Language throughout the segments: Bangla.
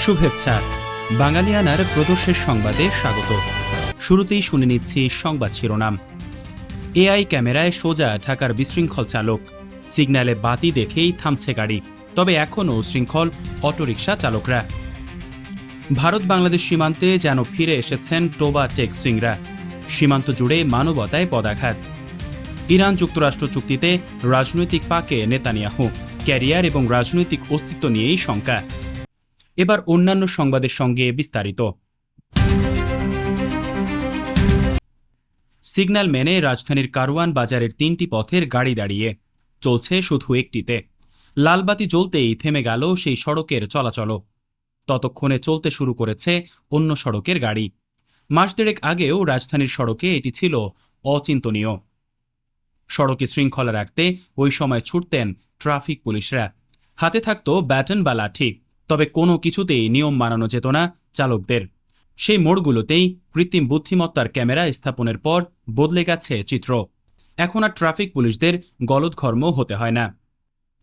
শুভেচ্ছা। বাঙালিয়ানার প্রদোষের সংবাদে স্বাগত। শুরুতেই শুনে নিচ্ছি সংবাদ শিরোনাম। এআই ক্যামেরায় সোজা ঢাকার বিশৃঙ্খল চালক, সিগন্যালে বাতি দেখেই থামছে গাড়ি, তবে এখনও শৃঙ্খল অটোরিকশা চালকরা। ভারত বাংলাদেশ সীমান্তে যেন ফিরে এসেছেন টোবা টেক সুইংরা, সীমান্ত জুড়ে মানবতায় পদাঘাত। ইরান যুক্তরাষ্ট্র চুক্তিতে রাজনৈতিক পাকে নেতানিয়াহু, ক্যারিয়ার এবং রাজনৈতিক অস্তিত্ব নিয়েই শঙ্কা। এবার অন্যান্য সংবাদের সঙ্গে বিস্তারিত। সিগন্যাল মেনে রাজধানীর কারওয়ান বাজারের 3টি পথের গাড়ি দাঁড়িয়ে, চলছে শুধু একটিতে। লালবাতি জ্বলতেই থেমে গেল সেই সড়কের চলাচল। ততক্ষণে চলতে শুরু করেছে অন্য সড়কের গাড়ি। মাস দেড়েক আগেও রাজধানীর সড়কে এটি ছিল অচিন্তনীয়। সড়কে শৃঙ্খলা রাখতে ওই সময় ছুটতেন ট্রাফিক পুলিশরা, হাতে থাকত ব্যাটন বা লাঠি, তবে কোনো কিছুতেই নিয়ম মানানো যেত না চালকদের। সেই মোড়গুলোতেই কৃত্রিম বুদ্ধিমত্তার ক্যামেরা স্থাপনের পর বদলে গেছে চিত্র। এখন আর ট্রাফিক পুলিশদের গলদঘর্ম হতে হয় না।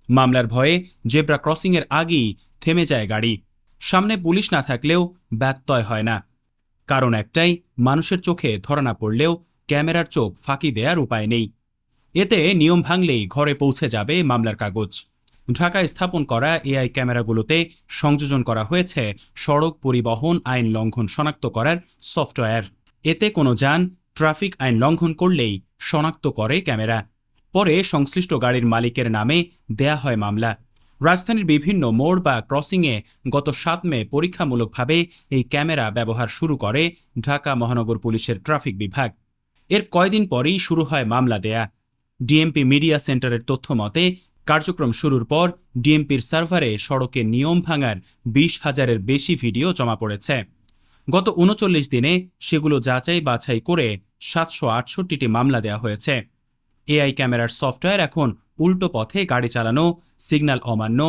মামলার ভয়ে জেব্রা ক্রসিংয়ের আগেই থেমে যায় গাড়ি। সামনে পুলিশ না থাকলেও ব্যত্যয় হয় না। কারণ একটাই, মানুষের চোখে ধরা না পড়লেও ক্যামেরার চোখ ফাঁকি দেওয়ার উপায় নেই। এতে নিয়ম ভাঙলেই ঘরে পৌঁছে যাবে মামলার কাগজ। ঢাকায় স্থাপন করা এআই ক্যামেরাগুলোতে সংযোজন করা হয়েছে সড়ক পরিবহন আইন লঙ্ঘন শনাক্ত করার সফটওয়্যার। এতে কোনো যান ট্রাফিক আইন লঙ্ঘন করলেই শনাক্ত করে ক্যামেরা। পরে সংশ্লিষ্ট গাড়ির মালিকের নামে দেয়া হয় মামলা। রাজধানীর বিভিন্ন মোড় বা ক্রসিংয়ে গত 7 মে পরীক্ষামূলকভাবে এই ক্যামেরা ব্যবহার শুরু করে ঢাকা মহানগর পুলিশের ট্রাফিক বিভাগ। এর কয়দিন পরেই শুরু হয় মামলা দেয়া। ডিএমপি মিডিয়া সেন্টারের তথ্য মতে, কার্যক্রম শুরুর পর ডিএমপির সার্ভারে সড়কে নিয়ম ভাঙার 20,000-এর বেশি ভিডিও জমা পড়েছে। গত 39 দিনে সেগুলো যাচাই বাছাই করে 768টি মামলা দেওয়া হয়েছে। এআই ক্যামেরার সফটওয়্যার এখন উল্টো পথে গাড়ি চালানো, সিগন্যাল অমান্য,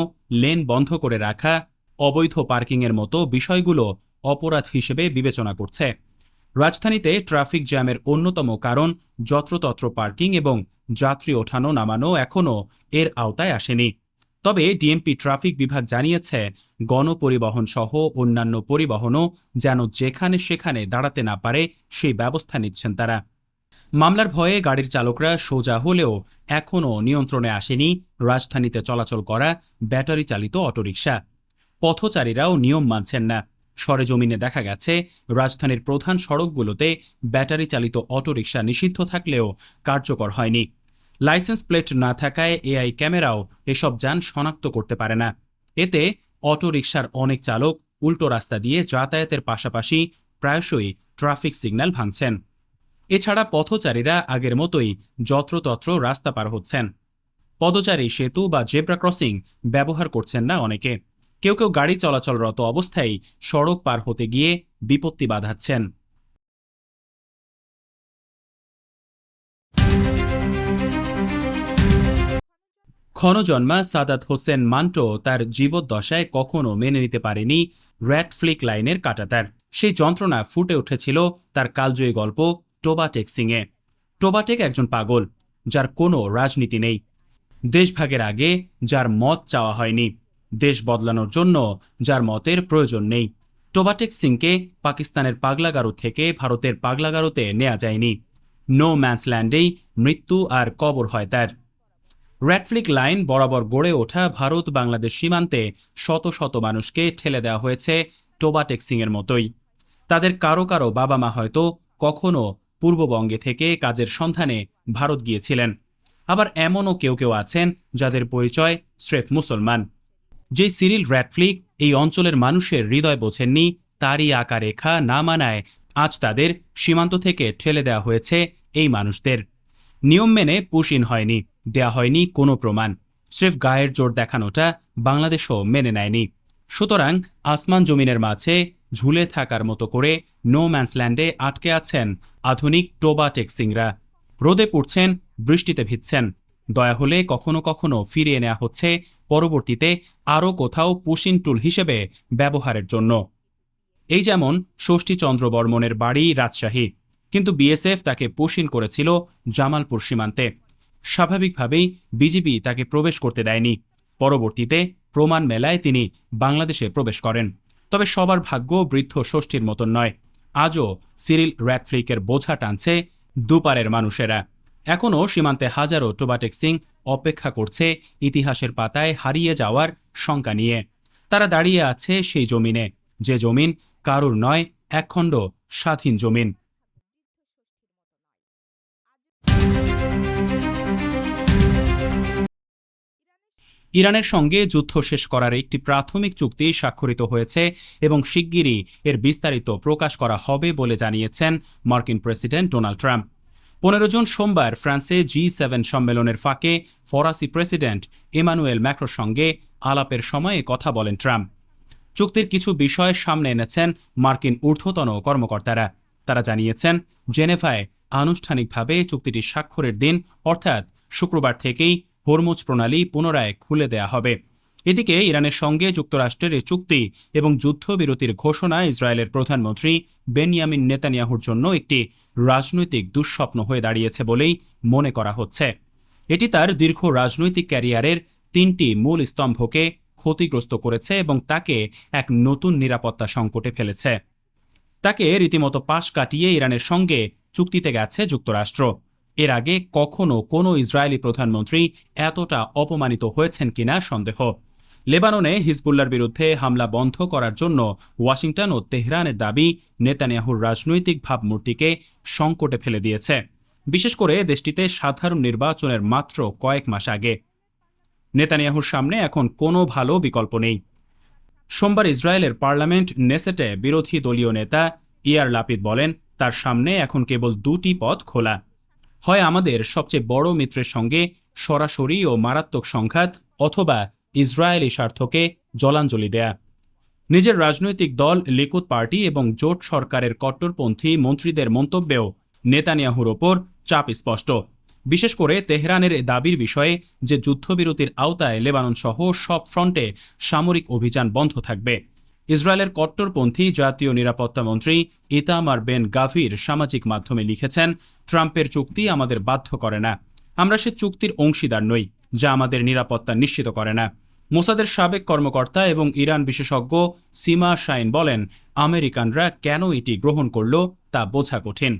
লেন বন্ধ করে রাখা, অবৈধ পার্কিংয়ের মতো বিষয়গুলো অপরাধ হিসেবে বিবেচনা করছে। রাজধানীতে ট্রাফিক জ্যামের অন্যতম কারণ যত্রতত্র পার্কিং এবং যাত্রী ওঠানো নামানো এখনও এর আওতায় আসেনি। তবে ডিএমপি ট্রাফিক বিভাগ জানিয়েছে, গণপরিবহন সহ অন্যান্য পরিবহনও যেন যেখানে সেখানে দাঁড়াতে না পারে সেই ব্যবস্থা নিচ্ছেন তারা। মামলার ভয়ে গাড়ির চালকরা সোজা হলেও এখনও নিয়ন্ত্রণে আসেনি রাজধানীতে চলাচল করা ব্যাটারি চালিত অটোরিকশা। পথচারীরাও নিয়ম মানছেন না। সরেজমিনে দেখা গেছে, রাজধানীর প্রধান সড়কগুলোতে ব্যাটারি চালিত অটোরিকশা নিষিদ্ধ থাকলেও কার্যকর হয়নি। লাইসেন্স প্লেট না থাকায় এআই ক্যামেরাও এসব যান শনাক্ত করতে পারে না। এতে অটোরিকশার অনেক চালক উল্টো রাস্তা দিয়ে যাতায়াতের পাশাপাশি প্রায়শই ট্রাফিক সিগন্যাল ভাঙছেন। এছাড়া পথচারীরা আগের মতোই যত্রতত্র রাস্তা পার হচ্ছেন। পদচারী সেতু বা জেব্রা ক্রসিং ব্যবহার করছেন না অনেকে। কেউ কেউ গাড়ি চলাচলরত অবস্থায় সড়ক পার হতে গিয়ে বিপত্তি বাধাচ্ছেন। ক্ষণজন্মা সাদাত হোসেন মান্টো তার জীবদ্দশায় কখনো মেনে নিতে পারেনি র্যাট ফ্লিক লাইনের কাঁটাতার। সেই যন্ত্রণা ফুটে উঠেছিল তার কালজয়ী গল্প টোবা টেক সিংয়ে। টোবা টেক একজন পাগল, যার কোনো রাজনীতি নেই। দেশভাগের আগে যার মত চাওয়া হয়নি, দেশ বদলানোর জন্য যার মতের প্রয়োজন নেই। টোবা টেক সিংকে পাকিস্তানের পাগলাগারো থেকে ভারতের পাগলাগারোতে নেওয়া যায়নি। নো ম্যান্স ল্যান্ডেই মৃত্যু আর কবর হয় তার। র্যাটফ্লিক লাইন বরাবর গড়ে ওঠা ভারত বাংলাদেশ সীমান্তে শত শত মানুষকে ঠেলে দেওয়া হয়েছে টোবা টেক সিংয়ের মতোই। তাদের কারো কারো বাবা মা হয়তো কখনো পূর্ববঙ্গে থেকে কাজের সন্ধানে ভারত গিয়েছিলেন। আবার এমনও কেউ কেউ আছেন যাদের পরিচয় স্রেফ মুসলমান। যে সিরিল র্যাটফ্লিক এই অঞ্চলের মানুষের হৃদয় বোঝেননি, তারই আঁকা রেখা না মানায় আজ তাদের সীমান্ত থেকে ঠেলে দেওয়া হয়েছে এই মানুষদের। নিয়ম মেনে পুশ ইন হয়নি, দেয়া হয়নি কোনো প্রমাণ। স্রেফ গায়ের জোর দেখানোটা বাংলাদেশও মেনে নেয়নি। সুতরাং আসমান জমিনের মাঝে ঝুলে থাকার মতো করে নো ম্যান্সল্যান্ডে আটকে আছেন আধুনিক টোবা টেক সিংরা। রোদে পুড়ছেন, বৃষ্টিতে ভিজছেন। দয়া হলে কখনো কখনো ফিরিয়ে নেওয়া হচ্ছে পরবর্তীতে আরও কোথাও পুশিন টুল হিসেবে ব্যবহারের জন্য। এই যেমন ষষ্ঠীচন্দ্র বর্মনের বাড়ি রাজশাহী, কিন্তু বিএসএফ তাকে পুশিন করেছিল জামালপুর সীমান্তে। স্বাভাবিকভাবেই বিজিবি তাকে প্রবেশ করতে দেয়নি। পরবর্তীতে প্রমাণ মেলায় তিনি বাংলাদেশে প্রবেশ করেন। তবে সবার ভাগ্য বৃদ্ধ ষষ্ঠীর মতন নয়। আজও সিরিল র্যাডক্লিফের বোঝা টানছে দুপারের মানুষেরা। এখনও সীমান্তে হাজারো টোবাটেক্সিং অপেক্ষা করছে ইতিহাসের পাতায় হারিয়ে যাওয়ার শঙ্কা নিয়ে। তারা দাঁড়িয়ে আছে সেই জমিনে, যে জমিন কারুর নয়, একখণ্ড স্বাধীন জমিন। ইরানের সঙ্গে যুদ্ধ শেষ করার একটি প্রাথমিক চুক্তি স্বাক্ষরিত হয়েছে এবং শিগগিরই এর বিস্তারিত প্রকাশ করা হবে বলে জানিয়েছেন মার্কিন প্রেসিডেন্ট ডোনাল্ড ট্রাম্প। 15 জুন সোমবার ফ্রান্সে G7 সম্মেলনের ফাঁকে ফরাসি প্রেসিডেন্ট ইমানুয়েল ম্যাক্রোর সঙ্গে আলাপের সময়ে কথা বলেন ট্রাম্প। চুক্তির কিছু বিষয় সামনে এনেছেন মার্কিন ঊর্ধ্বতন কর্মকর্তারা। তারা জানিয়েছেন, জেনেভায় আনুষ্ঠানিকভাবে চুক্তিটি স্বাক্ষরের দিন অর্থাৎ শুক্রবার থেকেই হরমুজ প্রণালী পুনরায় খুলে দেয়া হবে। এদিকে ইরানের সঙ্গে যুক্তরাষ্ট্রের এই চুক্তি এবং যুদ্ধবিরতির ঘোষণা ইসরায়েলের প্রধানমন্ত্রী বেনিয়ামিন নেতানিয়াহুর জন্য একটি রাজনৈতিক দুঃস্বপ্ন হয়ে দাঁড়িয়েছে বলেই মনে করা হচ্ছে। এটি তার দীর্ঘ রাজনৈতিক ক্যারিয়ারের 3টি মূল স্তম্ভকে ক্ষতিগ্রস্ত করেছে এবং তাকে এক নতুন নিরাপত্তা সংকটে ফেলেছে। তাকে রীতিমতো পাশ কাটিয়ে ইরানের সঙ্গে চুক্তিতে গেছে যুক্তরাষ্ট্র। এর আগে কখনো কোনো ইসরায়েলি প্রধানমন্ত্রী এতটা অপমানিত হয়েছেন কিনা সন্দেহ। লেবাননে হিজবুল্লার বিরুদ্ধে হামলা বন্ধ করার জন্য ওয়াশিংটন ও তেহরানের দাবি নেতানিয়াহুর রাজনৈতিক ভাবমূর্তিকে সংকটে ফেলে দিয়েছে, বিশেষ করে দেশটিতে সাধারণ নির্বাচনের মাত্র কয়েক মাস আগে। নেতানিয়াহুর সামনে এখন কোনো ভালো বিকল্প নেই। সোমবার ইসরায়েলের পার্লামেন্ট নেসেটে বিরোধী দলীয় নেতা ইয়ার লাপিদ বলেন, তার সামনে এখন কেবল 2টি পথ খোলা। হয় আমাদের সবচেয়ে বড় মিত্রের সঙ্গে সরাসরি ও মারাত্মক সংঘাত, অথবা ইসরায়েলি স্বার্থকে জলাঞ্জলি দেয়া। নিজের রাজনৈতিক দল লিকুদ পার্টি এবং জোট সরকারের কট্টরপন্থী মন্ত্রীদের মন্তব্যেও নেতানিয়াহুর ওপর চাপ স্পষ্ট, বিশেষ করে তেহরানের দাবির বিষয়ে যে যুদ্ধবিরতির আওতায় লেবানন সহ সব ফ্রন্টে সামরিক অভিযান বন্ধ থাকবে। ইসরায়েলের কট্টরপন্থী জাতীয় নিরাপত্তা মন্ত্রী ইতামার বেন গাভির সামাজিক মাধ্যমে লিখেছেন, ট্রাম্পের চুক্তি আমাদের বাধ্য করে না, আমরা সে চুক্তির অংশীদার নই, যা আমাদের নিরাপত্তা নিশ্চিত করে না। মোসাদের সাবেক কর্মকর্তা এবং ইরান বিশেষজ্ঞ সিমা শাইন বলেন, আমেরিকানরা কেন এটি গ্রহণ করল তা বোঝা কঠিন।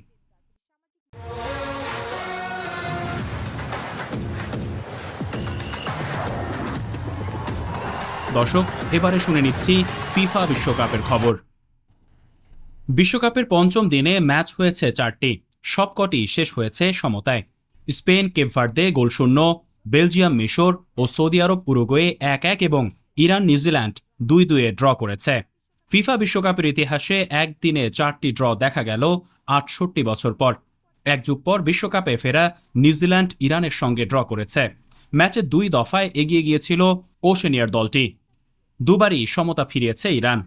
দর্শক, এবারে শুনে নিচ্ছি ফিফা বিশ্বকাপের খবর। বিশ্বকাপের পঞ্চম দিনে ম্যাচ হয়েছে 4টি, সবকটি শেষ হয়েছে সমতায়। স্পেন কেপ ভার্দে গোলশূন্য, বেলজিয়াম মিশর ও সৌদি আরব উরুগুয়ে 1-1 এবং ইরান নিউজিল্যান্ড 2-2 ড্র করেছে। ফিফা বিশ্বকাপের ইতিহাসে একদিনে 4টি ড্র দেখা গেল 68 বছর পর। এক যুগ পর বিশ্বকাপে ফেরা নিউজিল্যান্ড ইরানের সঙ্গে ড্র করেছে। ম্যাচে 2 দফায় এগিয়ে গিয়েছিল ওশেনিয়ার দলটি। দুবারই সমতা ফিরিয়েছে ইরান।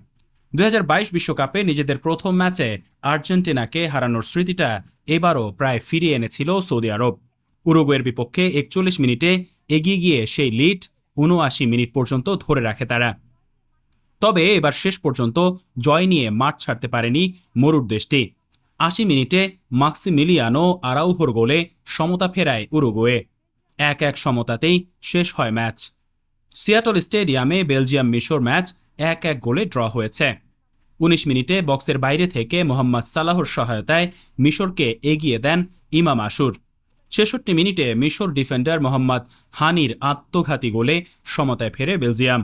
2022 বিশ্বকাপে নিজেদের প্রথম ম্যাচে আর্জেন্টিনাকে হারানোর স্মৃতিটা এবারও প্রায় ফিরিয়ে এনেছিল সৌদি আরব। উরুগুয়ের বিপক্ষে 41 মিনিটে এগিয়ে গিয়ে সেই লিড 79 মিনিট পর্যন্ত ধরে রাখে তারা। তবে এবার শেষ পর্যন্ত জয় নিয়ে মাঠ ছাড়তে পারেনি মরুর দেশটি। 80 মিনিটে মাক্সিমিলিয়ানো আরাউহোর গোলে সমতা ফেরায় উরুগুয়ে। 1-1 সমতাতেই শেষ হয় ম্যাচ। সিয়াটল স্টেডিয়ামে বেলজিয়াম মিশর ম্যাচ 1-1 গোলে ড্র হয়েছে। 19 মিনিটে বক্সের বাইরে থেকে মোহাম্মদ সালাহর সহায়তায় মিশরকে এগিয়ে দেন ইমাম আশুর। 66 মিনিটে মিশর ডিফেন্ডার মোহাম্মদ হানির আত্মঘাতী গোলে সমতায় ফেরে বেলজিয়াম।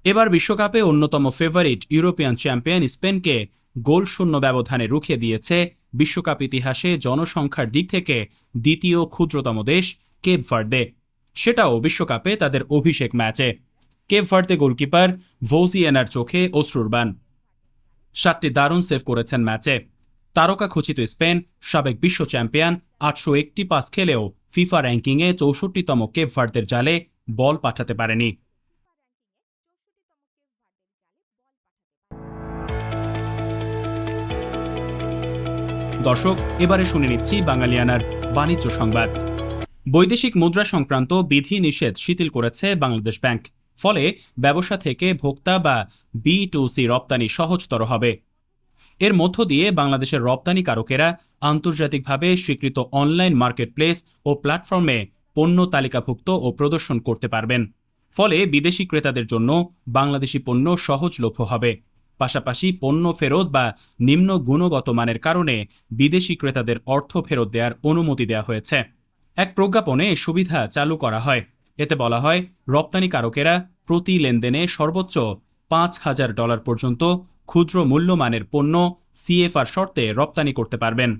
এবার বিশ্বকাপে অন্যতম ফেভারিট ইউরোপিয়ান চ্যাম্পিয়ন স্পেনকে গোলশূন্য ব্যবধানে রুখে দিয়েছে বিশ্বকাপ ইতিহাসে জনসংখ্যার দিক থেকে দ্বিতীয় ক্ষুদ্রতম দেশ কেপ ভার্দে, সেটাও বিশ্বকাপে তাদের অভিষেক ম্যাচে। কেপ ভার্দে গোলকিপার ভোজিয়েনার চোখে অশ্রুর বাণ। 7টি দারুণ সেভ করেছেন ম্যাচে। তারকা খচিত স্পেন সাবেক বিশ্ব চ্যাম্পিয়ন 801টি পাস খেলেও ফিফা র্যাঙ্কিংয়ে 64তম কেপ ভার্দের জালে বল পাঠাতে পারেনি। দর্শক, এবারে শুনে নিচ্ছি বাঙালিয়ানার বাণিজ্য সংবাদ। বৈদেশিক মুদ্রা সংক্রান্ত বিধি নিষেধ শিথিল করেছে বাংলাদেশ ব্যাংক। ফলে ব্যবসা থেকে ভোক্তা বা B2C রপ্তানি সহজতর হবে। এর মধ্য দিয়ে বাংলাদেশের রপ্তানিকারকেরা আন্তর্জাতিকভাবে স্বীকৃত অনলাইন মার্কেটপ্লেস ও প্ল্যাটফর্মে পণ্য তালিকাভুক্ত ও প্রদর্শন করতে পারবেন। ফলে বিদেশি ক্রেতাদের জন্য বাংলাদেশি পণ্য সহজলভ্য হবে। পাশাপাশি পণ্য ফেরত বা নিম্ন গুণগত মানের কারণে বিদেশি ক্রেতাদের অর্থ ফেরত দেওয়ার অনুমতি দেওয়া হয়েছে। এক প্রজ্ঞাপনে সুবিধা চালু করা হয়। এতে বলা হয়, রপ্তানিকারকেরা প্রতি লেনদেনে সর্বোচ্চ $5,000 পর্যন্ত ক্ষুদ্র মূল্যমানের পণ্য সিএফআর শর্তে রপ্তানি করতে পারবেন।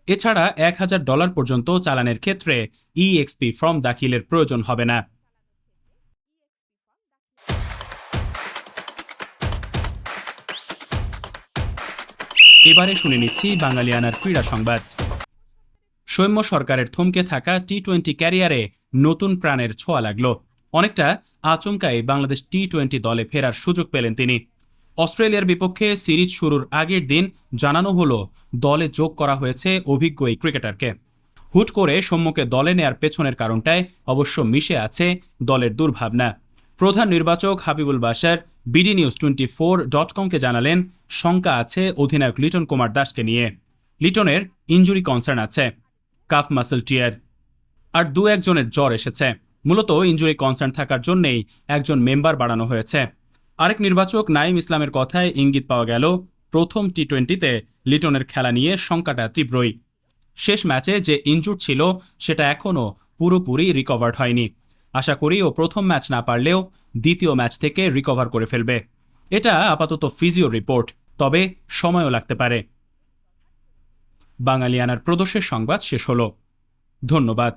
এছাড়া $1,000 পর্যন্ত চালানের ক্ষেত্রে ইএক্সপি ফর্ম দাখিলের প্রয়োজন হবে না। এবারে শুনে নিচ্ছি বাঙালিয়ানার ক্রীড়া সংবাদ। সৌম্য সরকারের থমকে থাকা টি-20 ক্যারিয়ারে নতুন প্রাণের ছোঁয়া লাগল। অনেকটা আচমকাই বাংলাদেশ টি-20 দলে ফেরার সুযোগ পেলেন তিনি। অস্ট্রেলিয়ার বিপক্ষে সিরিজ শুরুর আগের দিন জানানো হলো দলে যোগ করা হয়েছে অভিজ্ঞ এই ক্রিকেটারকে। হুট করে সৌম্যকে দলে নেয়ার পেছনের কারণটায় অবশ্য মিশে আছে দলের দুর্ভাবনা। প্রধান নির্বাচক হাবিবুল বাশার BDNews24.com-কে জানালেন, শঙ্কা আছে অধিনায়ক লিটন কুমার দাসকে নিয়ে। লিটনের ইনজুরি কনসার্ন আছে, কাফ মাসল টিয়ার, আর দু একজনের জ্বর এসেছে। মূলত ইনজুরি কনসার্ন থাকার জন্যেই একজন মেম্বার বাড়ানো হয়েছে। আরেক নির্বাচক নাইম ইসলামের কথায় ইঙ্গিত পাওয়া গেল, প্রথম টি-20-তে লিটনের খেলা নিয়ে শঙ্কাটা তীব্রই। শেষ ম্যাচে যে ইনজুর ছিল সেটা এখনও পুরোপুরি রিকভার্ড হয়নি। আশা করি ও প্রথম ম্যাচ না পারলেও দ্বিতীয় ম্যাচ থেকে রিকভার করে ফেলবে। এটা আপাতত ফিজিও রিপোর্ট, তবে সময়ও লাগতে পারে। বাঙালিয়ানার প্রদোষের সংবাদ শেষ হলো। ধন্যবাদ।